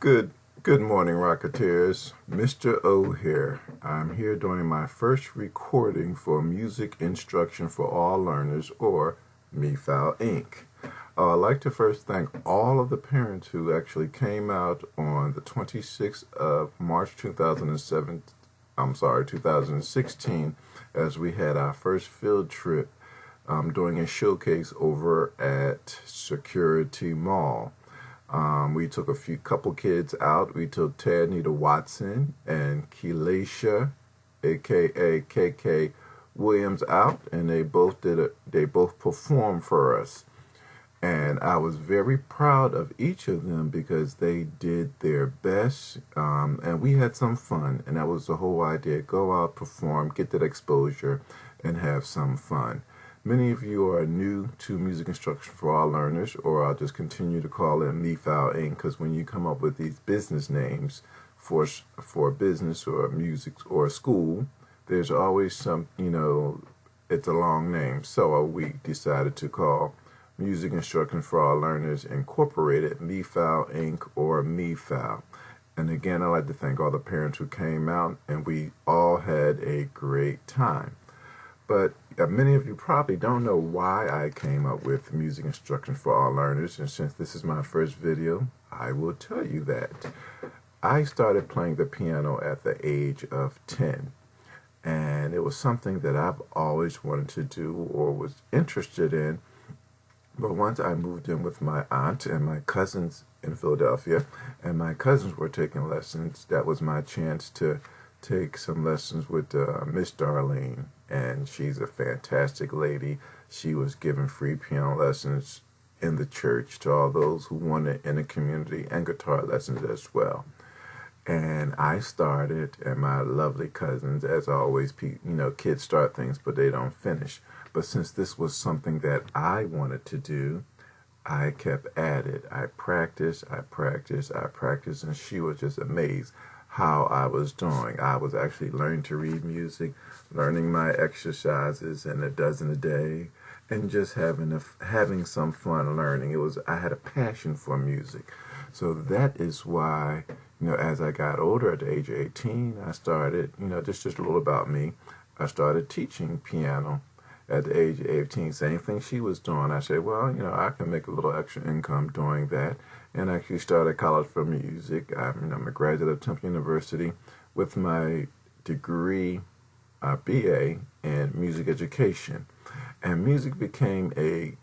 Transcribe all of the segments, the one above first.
Good good morning, Rocketeers. Mr. O here. I'm here doing my first recording for Music Instruction for All Learners, or MIFAL Inc. I'd like to first thank all of the parents who actually came out on the 26th of March 2016, as we had our first field trip doing a showcase over at Security Mall. We took a couple kids out. We took Ted Nita Watson and Keelasha, aka KK Williams, out, and they both performed for us. And I was very proud of each of them because they did their best, and we had some fun. And that was the whole idea: go out, perform, get that exposure, and have some fun. Many of you are new to Music Instruction for All Learners, or I'll just continue to call it MIFAL Inc., because when you come up with these business names for a business or music or a school, there's always some, it's a long name. So we decided to call Music Instruction for All Learners Incorporated MIFAL Inc. or MIFAL. And again, I'd like to thank all the parents who came out, and we all had a great time. But many of you probably don't know why I came up with Music Instruction for All Learners, and since this is my first video, I will tell you that. I started playing the piano at the age of 10, and it was something that I've always wanted to do or was interested in. But once I moved in with my aunt and my cousins in Philadelphia, and my cousins were taking lessons, that was my chance to take some lessons with Miss Darlene, and she's a fantastic lady. She was giving free piano lessons in the church to all those who wanted in the community, and guitar lessons as well. And I started, and my lovely cousins, as always, kids start things but they don't finish. But since this was something that I wanted to do, I kept at it. I practiced, and she was just amazed how I was doing. I was actually learning to read music, learning my exercises and a dozen a day, and just having some fun learning. I had a passion for music. So that is why, as I got older at the age of 18, I started, just a little about me, I started teaching piano at the age of 18. Same thing she was doing. I said, well, I can make a little extra income doing that. And I actually started college for music. I'm a graduate of Temple University with my degree, BA, in music education. And music became a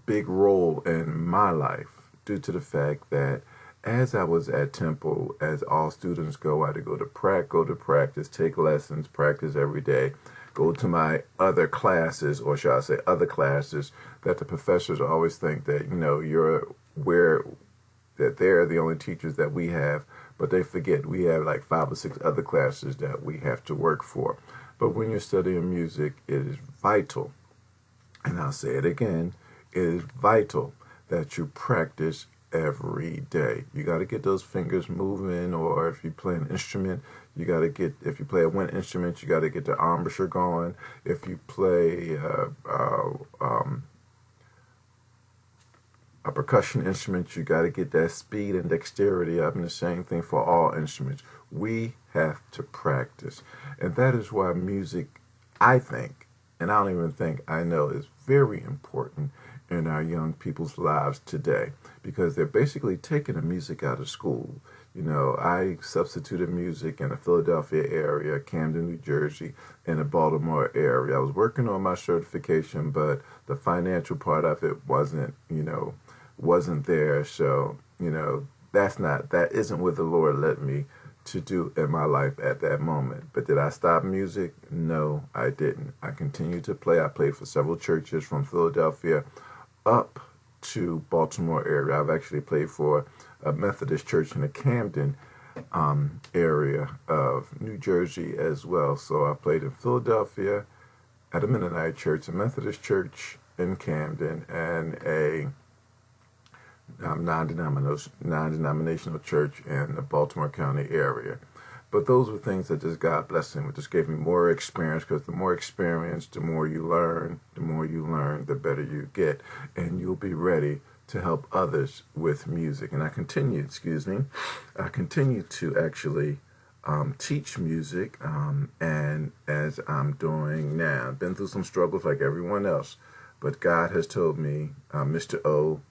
big role in my life due to the fact that as I was at Temple, as all students go, I had to go to practice, take lessons, practice every day, go to my other classes, or shall I say other classes, that the professors always think that, that they're the only teachers that we have, but they forget we have like 5 or 6 other classes that we have to work for. But when you're studying music, it is vital, and I'll say it again, it is vital that you practice every day. You got to get those fingers moving, or if you play an instrument, if you play a wind instrument, you got to get the embouchure going. If you play a percussion instrument, you got to get that speed and dexterity up, and the same thing for all instruments. We have to practice, and that is why music, I think, and I don't even think, I know, is very important in our young people's lives today, because they're basically taking the music out of school. I substituted music in the Philadelphia area, Camden, New Jersey, and the Baltimore area. I was working on my certification, but the financial part of it wasn't there. So, that isn't what the Lord led me to do in my life at that moment. But did I stop music? No, I didn't. I continued to play. I played for several churches from Philadelphia up to Baltimore area. I've actually played for a Methodist church in the Camden area of New Jersey as well. So I played in Philadelphia at a Mennonite church, a Methodist church in Camden, and a non-denominational church in the Baltimore County area. But those were things that just God blessed me. It just gave me more experience, because the more experience, the more you learn, the better you get, and you'll be ready to help others with music. And I continue to actually teach music, and as I'm doing now. I've been through some struggles like everyone else, but God has told me, Mr. O,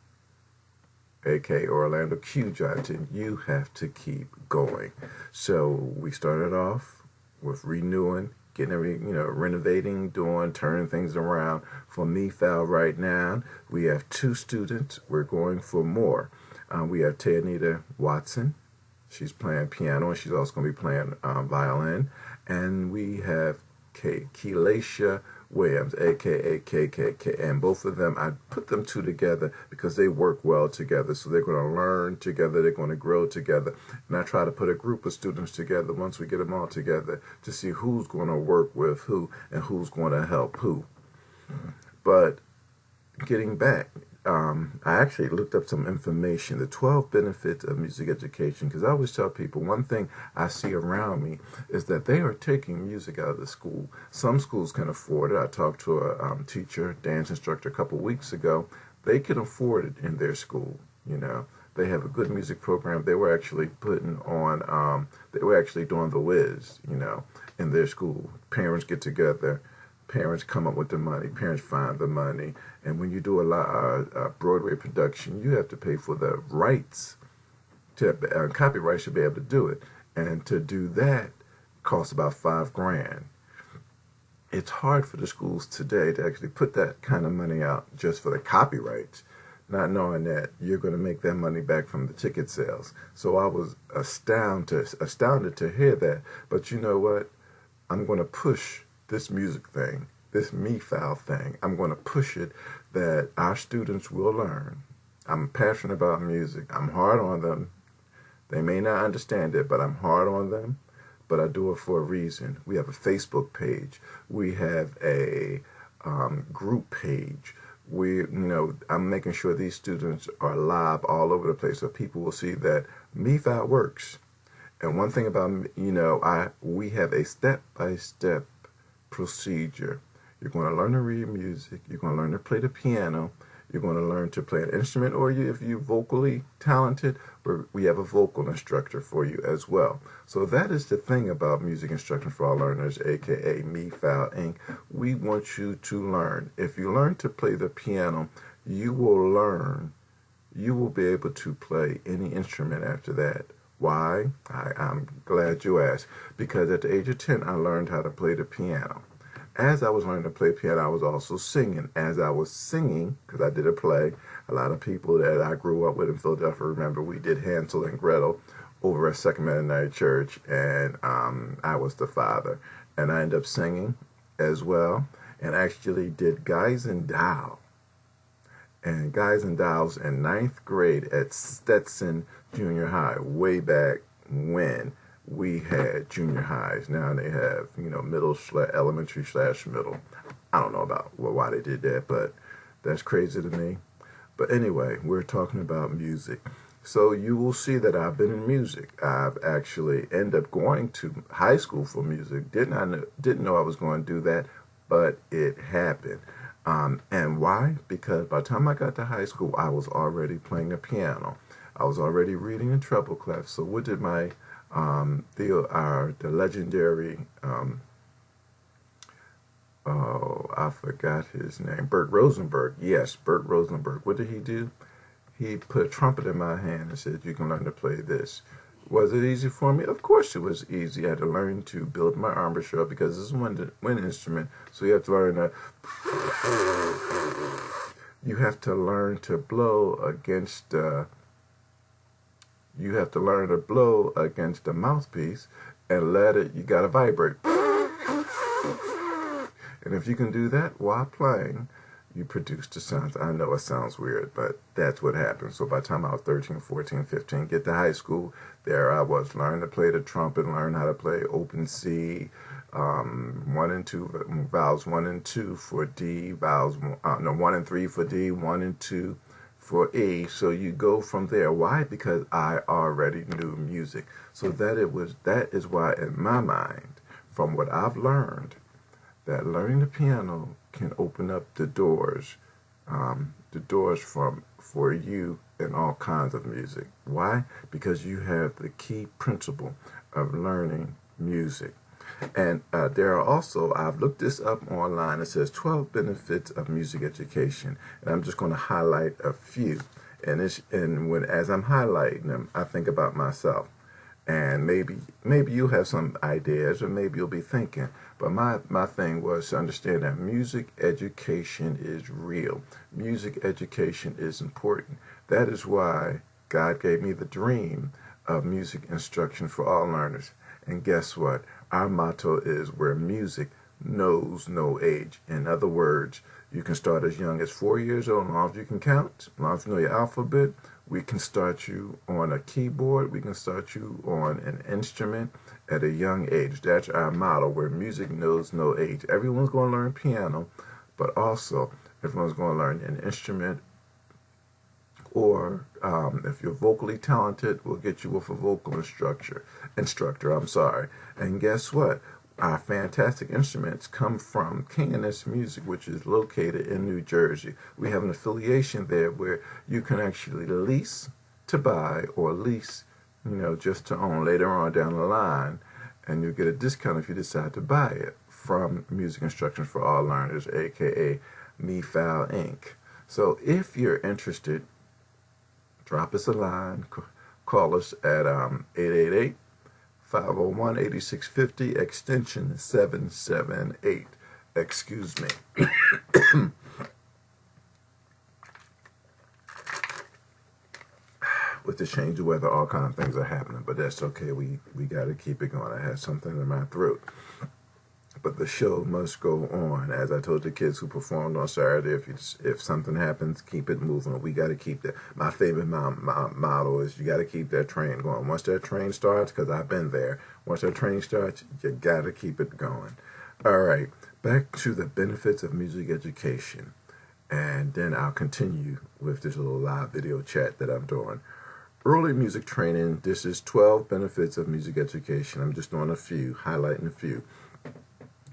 aka Orlando Q Johnson, you have to keep going. So we started off with renewing, getting renovating, turning things around. For MIFAL right now, we have 2 students. We're going for more. We have Tayanita Watson. She's playing piano, and she's also going to be playing violin. And we have Kelasha Williams, aka KKK, and both of them, I put them 2 together because they work well together. So they're going to learn together, they're going to grow together, and I try to put a group of students together once we get them all together to see who's going to work with who and who's going to help who. But getting back, I actually looked up some information, the 12 benefits of music education, because I always tell people one thing I see around me is that they are taking music out of the school. Some schools can afford it. I talked to a teacher, dance instructor, a couple of weeks ago. They can afford it in their school. They have a good music program. They were actually putting on, they were actually doing the whiz, in their school. Parents get together. Parents come up with the money. Parents find the money. And when you do a lot of Broadway production, you have to pay for the rights, copyrights to be able to do it. And to do that costs about $5,000. It's hard for the schools today to actually put that kind of money out just for the copyrights, not knowing that you're going to make that money back from the ticket sales. So I was astounded to hear that. But you know what? I'm going to push this music thing, this MIFAL thing. I'm going to push it that our students will learn. I'm passionate about music. I'm hard on them. They may not understand it, but I'm hard on them. But I do it for a reason. We have a Facebook page. We have a group page. I'm making sure these students are live all over the place so people will see that MIFAL works. And one thing about, we have a step-by-step procedure. You're going to learn to read music. You're going to learn to play the piano. You're going to learn to play an instrument, or if you're vocally talented, we have a vocal instructor for you as well. So that is the thing about music instruction for all learners, aka MIFAL Inc. We want you to learn. If you learn to play the piano, you will be able to play any instrument after that. Why? I'm glad you asked. Because at the age of 10, I learned how to play the piano. As I was learning to play piano, I was also singing. As I was singing, because I did a play, a lot of people that I grew up with in Philadelphia remember we did Hansel and Gretel over at Second Mennonite Church, and I was the father. And I ended up singing as well, and actually did Guys and Dolls. And Guys and Dolls in 9th grade at Stetson Junior High, way back when we had junior highs. Now they have, elementary / middle. I don't know about why they did that, but that's crazy to me. But anyway, we're talking about music. So you will see that I've been in music. I've actually ended up going to high school for music. Didn't know I was going to do that, but it happened. And why? Because by the time I got to high school, I was already playing the piano. I was already reading in treble clef. So what did the legendary, I forgot his name, Bert Rosenberg. Yes, Bert Rosenberg. What did he do? He put a trumpet in my hand and said, you can learn to play this. Was it easy for me? Of course it was easy. I had to learn to build my embouchure because this is one instrument. So you have to learn you have to learn to blow against the mouthpiece and you gotta vibrate. And if you can do that while playing, you produce the sounds. I know it sounds weird, but that's what happened. So by the time I was 13, 14, 15, get to high school, there I was, learning to play the trumpet, learn how to play open C, 1 and 2, vowels 1 and 2 for D, 1 and 3 for D, 1 and 2 for E. So you go from there. Why? Because I already knew music. So that is why, in my mind, from what I've learned, that learning the piano can open up the doors for you in all kinds of music. Why? Because you have the key principle of learning music. And there are also, I've looked this up online, it says 12 benefits of music education. And I'm just going to highlight a few. And as I'm highlighting them, I think about myself. And maybe you have some ideas, or maybe you'll be thinking. But my thing was to understand that music education is real. Music education is important. That is why God gave me the dream of music instruction for all learners. And guess what? Our motto is where music knows no age. In other words, you can start as young as 4 years old, as long as you can count, as long as you know your alphabet. We can start you on a keyboard. We can start you on an instrument at a young age. That's our motto, where music knows no age. Everyone's going to learn piano, but also everyone's going to learn an instrument, or if you're vocally talented, we'll get you with a vocal instructor. And guess what? Our fantastic instruments come from King&S Music, which is located in New Jersey. We have an affiliation there where you can actually lease to buy, or lease, just to own later on down the line. And you'll get a discount if you decide to buy it from Music Instruction for All Learners, aka MIFAL Inc. So if you're interested, drop us a line, call us at 888-501-8650, extension 778. Excuse me. With the change of weather, all kind of things are happening, but that's okay. We got to keep it going. I had something in my throat. But the show must go on. As I told the kids who performed on Saturday, if something happens, keep it moving. We got to keep that. My favorite motto is you got to keep that train going. Once that train starts, because I've been there, once that train starts, you got to keep it going. All right, back to the benefits of music education. And then I'll continue with this little live video chat that I'm doing. Early music training, this is 12 benefits of music education. I'm just doing a few, highlighting a few.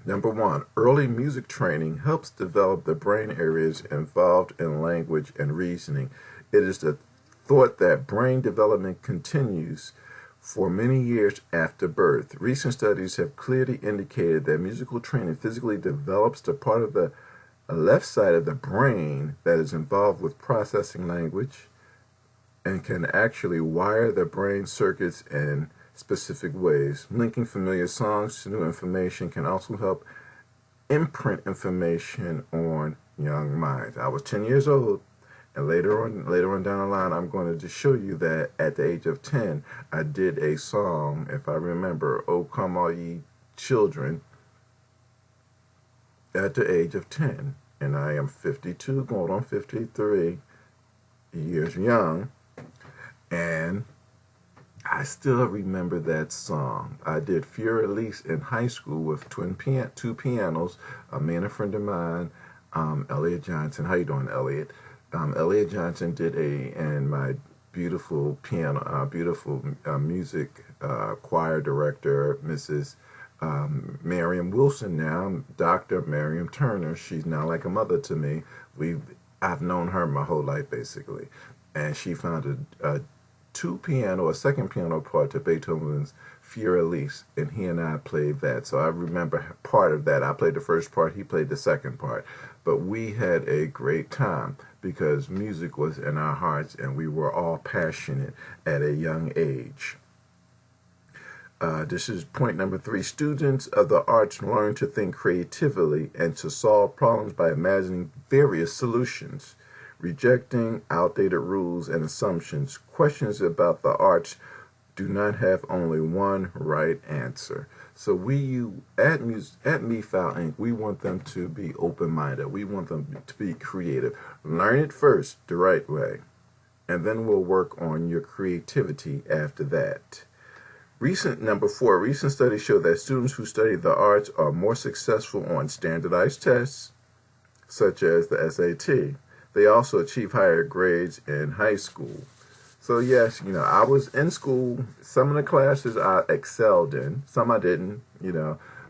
Number 1, early music training helps develop the brain areas involved in language and reasoning. It is the thought that brain development continues for many years after birth. Recent studies have clearly indicated that musical training physically develops the part of the left side of the brain that is involved with processing language, and can actually wire the brain circuits in specific ways. Linking familiar songs to new information can also help imprint information on young minds. I was 10 years old, and later on down the line, I'm going to just show you that at the age of 10, I did a song, if I remember, "Oh Come All Ye Children," at the age of 10. And I am 52, going on 53 years young, and I still remember that song. I did Fure Elise in high school with two pianos, me and a friend of mine, Elliot Johnson. How you doing, Elliot? Elliot Johnson did and my beautiful piano, music choir director, Mrs. Miriam Wilson now, Dr. Miriam Turner. She's now like a mother to me. I've known her my whole life, basically. And she found a second piano part to Beethoven's Fure Elise, and he and I played that. So I remember part of that. I played the first part, he played the second part. But we had a great time because music was in our hearts, and we were all passionate at a young age. This is point number 3. Students of the arts learn to think creatively and to solve problems by imagining various solutions, rejecting outdated rules and assumptions. Questions about the arts do not have only one right answer. So at MIFAL Inc., we want them to be open-minded. We want them to be creative. Learn it first the right way, and then we'll work on your creativity after that. Number 4, recent studies show that students who study the arts are more successful on standardized tests, such as the SAT. They also achieve higher grades in high school. So yes, I was in school. Some of the classes I excelled in, some I didn't,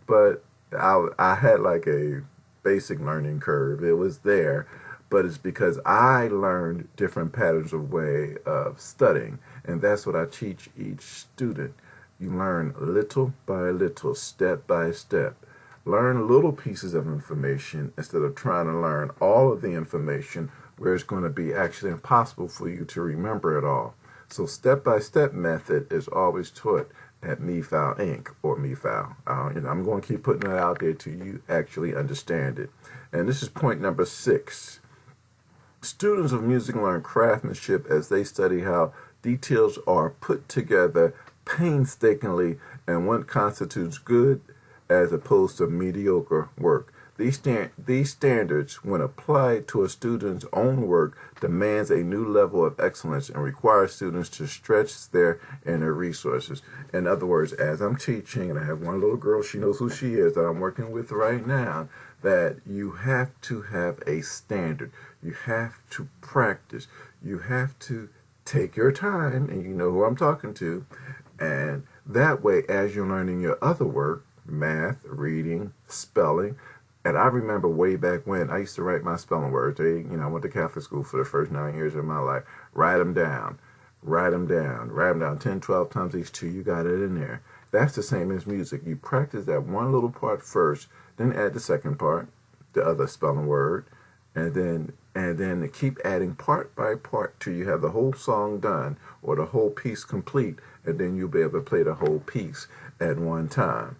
but I had like a basic learning curve. It was there. but it's because I learned different patterns of way of studying, and that's what I teach each student. You learn little by little, step by step. Learn little pieces of information instead of trying to learn all of the information where it's going to be actually impossible for you to remember it all. So step-by-step method is always taught at MIFAL Inc. or MIFAL. I'm going to keep putting it out there till you actually understand it. And this is point number 6. Students of music learn craftsmanship as they study how details are put together painstakingly and what constitutes good as opposed to mediocre work. These standards, when applied to a student's own work, demands a new level of excellence and requires students to stretch their inner resources. In other words, as I'm teaching, and I have one little girl, she knows who she is, that I'm working with right now, that you have to have a standard. You have to practice. You have to take your time, and you know who I'm talking to, and that way, as you're learning your other work, math, reading, spelling. And I remember way back when I used to write my spelling words. I went to Catholic school for the first 9 years of my life. Write them down, write them down, write them down 10, 12 times each till you got it in there. That's the same as music. You practice that one little part first, then add the second part, the other spelling word, and then keep adding part by part till you have the whole song done or the whole piece complete, and then you'll be able to play the whole piece at one time.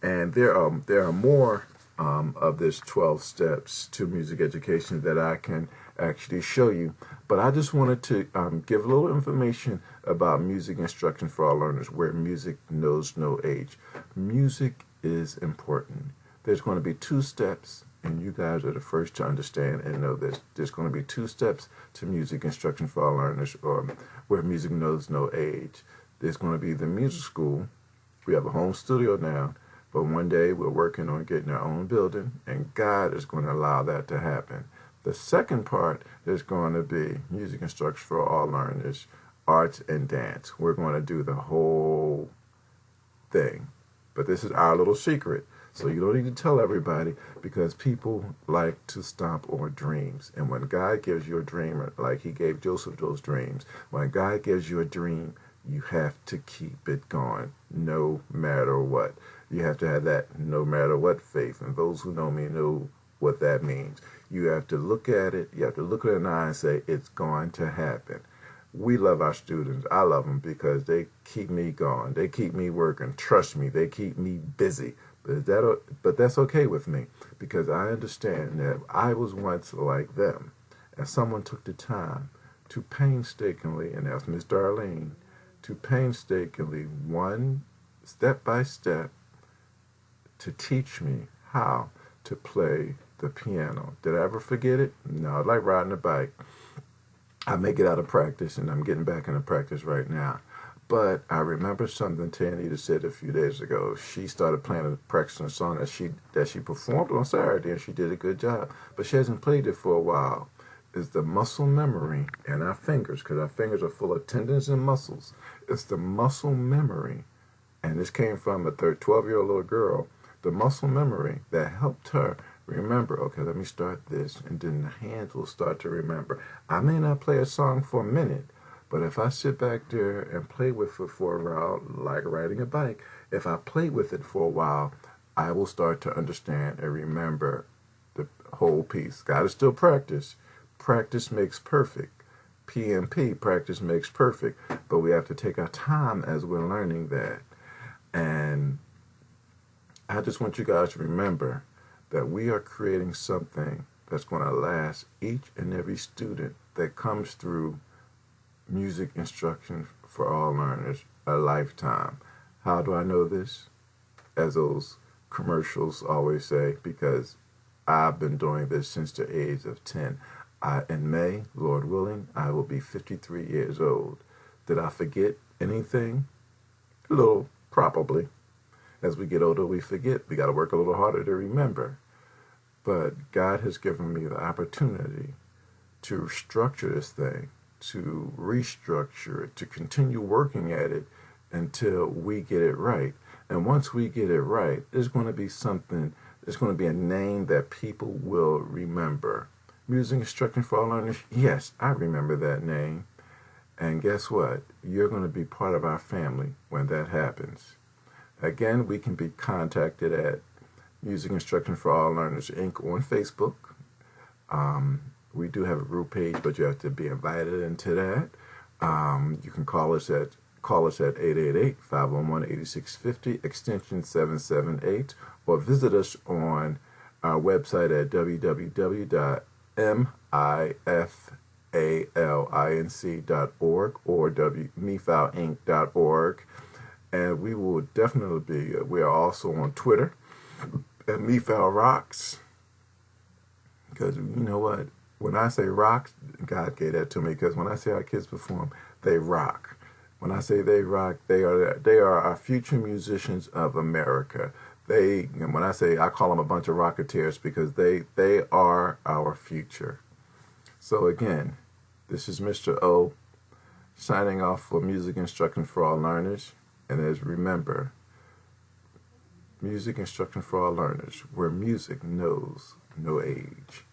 And there are more of this 12 steps to music education that I can actually show you. But I just wanted to give a little information about music instruction for all learners, where music knows no age. Music is important. There's going to be 2 steps, and you guys are the first to understand and know this. There's going to be 2 steps to music instruction for all learners, or where music knows no age. There's going to be the music school. We have a home studio now. But one day we're working on getting our own building, and God is going to allow that to happen. The second part is going to be music instruction for all learners, arts and dance. We're going to do the whole thing. But this is our little secret. So you don't need to tell everybody, because people like to stomp on dreams. And when God gives you a dream, like he gave Joseph those dreams, when God gives you a dream, you have to keep it going no matter what. You have to have that no matter what faith. And those who know me know what that means. You have to look at it. You have to look at it in the eye and say, it's going to happen. We love our students. I love them because they keep me going. They keep me working. Trust me, they keep me busy. But that's okay with me, because I understand that I was once like them. And someone took the time to painstakingly, and that's Miss Darlene, to painstakingly, one step by step, to teach me how to play the piano. Did I ever forget it? No, like riding a bike. I may get out of practice, and I'm getting back into practice right now. But I remember something Tanita said a few days ago. She started practicing a song that she performed on Saturday, and she did a good job. But she hasn't played it for a while. It's the muscle memory in our fingers, because our fingers are full of tendons and muscles. It's the muscle memory. And this came from a 12-year-old little girl. The muscle memory that helped her remember, okay, let me start this, and then the hands will start to remember. I may not play a song for a minute, but if I sit back there and play with it for a while, like riding a bike, if I play with it for a while, I will start to understand and remember the whole piece. Gotta still practice. Practice makes perfect. PMP, practice makes perfect. But we have to take our time as we're learning that. And I just want you guys to remember that we are creating something that's going to last each and every student that comes through music instruction for all learners a lifetime. How do I know this? As those commercials always say, because I've been doing this since the age of 10. In May, Lord willing, I will be 53 years old. Did I forget anything? A little, probably. As we get older, we forget. We got to work a little harder to remember. But God has given me the opportunity to structure this thing, to restructure it, to continue working at it until we get it right. And once we get it right, there's going to be something, there's going to be a name that people will remember. Music Instructing for All Learners. Yes, I remember that name. And guess what? You're going to be part of our family when that happens. Again, we can be contacted at Music Instructing for All Learners Inc. on Facebook. We do have a group page, but you have to be invited into that. You can call us at 888-511-8650, extension 778, or visit us on our website at www.mifalinc.org or mifalinc.org. And we will definitely be, we are also on Twitter at MIFAL Rocks. Because you know what? When I say rocks, God gave that to me. Because when I say our kids perform, they rock. When I say they rock, they are our future musicians of America. And when I say, I call them a bunch of rocketeers because they are our future. So again, this is Mr. O signing off for Music Instructing for All Learners. And as remember, Music Instructing for All Learners, where music knows no age.